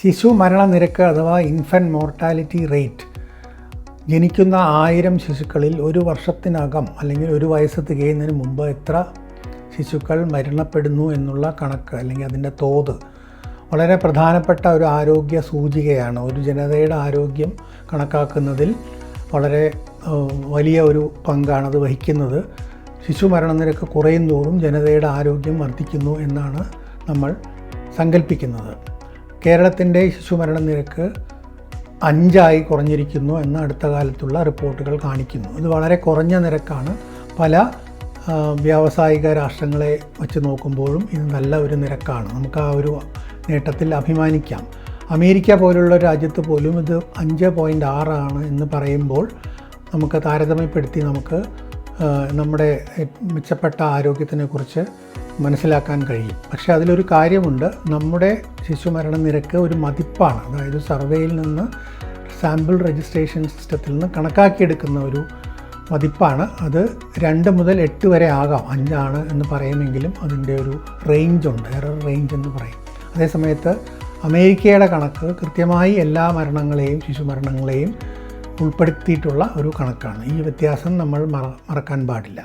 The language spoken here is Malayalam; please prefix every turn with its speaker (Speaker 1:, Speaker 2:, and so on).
Speaker 1: ശിശു മരണനിരക്ക് അഥവാ ഇൻഫൻറ്റ് മോർട്ടാലിറ്റി റേറ്റ് ജനിക്കുന്ന 1000 ശിശുക്കളിൽ ഒരു വർഷത്തിനകം അല്ലെങ്കിൽ ഒരു വയസ്സ് തികയുന്നതിന് മുമ്പ് എത്ര ശിശുക്കൾ മരണപ്പെടുന്നു എന്നുള്ള കണക്ക് അല്ലെങ്കിൽ അതിൻ്റെ തോത് വളരെ പ്രധാനപ്പെട്ട ഒരു ആരോഗ്യ സൂചികയാണ്. ഒരു ജനതയുടെ ആരോഗ്യം കണക്കാക്കുന്നതിൽ വളരെ വലിയ ഒരു പങ്കാണത് വഹിക്കുന്നത്. ശിശു മരണനിരക്ക് കുറയും തോറും ജനതയുടെ ആരോഗ്യം വർദ്ധിക്കുന്നു എന്നാണ് നമ്മൾ സങ്കല്പിക്കുന്നത്. കേരളത്തിൻ്റെ ശിശു മരണനിരക്ക് 5 കുറഞ്ഞിരിക്കുന്നു എന്ന് അടുത്ത കാലത്തുള്ള റിപ്പോർട്ടുകൾ കാണിക്കുന്നു. ഇത് വളരെ കുറഞ്ഞ നിരക്കാണ്. പല വ്യാവസായിക രാഷ്ട്രങ്ങളെ വച്ച് നോക്കുമ്പോഴും ഇത് നല്ല ഒരു നിരക്കാണ്. നമുക്ക് ആ ഒരു നേട്ടത്തിൽ അഭിമാനിക്കാം. അമേരിക്ക പോലുള്ള രാജ്യത്ത് പോലും ഇത് 5.6 ആണ് എന്ന് പറയുമ്പോൾ നമുക്ക് താരതമ്യപ്പെടുത്തി നമുക്ക് നമ്മുടെ മെച്ചപ്പെട്ട ആരോഗ്യത്തിനെക്കുറിച്ച് മനസ്സിലാക്കാൻ കഴിയും. പക്ഷേ അതിലൊരു കാര്യമുണ്ട്. നമ്മുടെ ശിശുമരണ നിരക്ക് ഒരു മതിപ്പാണ്. അതായത് സർവേയിൽ നിന്ന് സാമ്പിൾ രജിസ്ട്രേഷൻ സിസ്റ്റത്തിൽ നിന്ന് കണക്കാക്കിയെടുക്കുന്ന ഒരു മതിപ്പാണ്. അത് 2 മുതൽ 8 വരെ ആകാം. 5 ആണ് എന്ന് പറയുമെങ്കിലും അതിൻ്റെ ഒരു റേഞ്ചുണ്ട്, എറർ റേഞ്ച് എന്ന് പറയും. അതേസമയത്ത് അമേരിക്കയുടെ കണക്ക് കൃത്യമായി എല്ലാ മരണങ്ങളെയും ശിശുമരണങ്ങളെയും ഉൾപ്പെടുത്തിയിട്ടുള്ള ഒരു കണക്കാണ്. ഈ വ്യത്യാസം നമ്മൾ മറക്കാൻ പാടില്ല.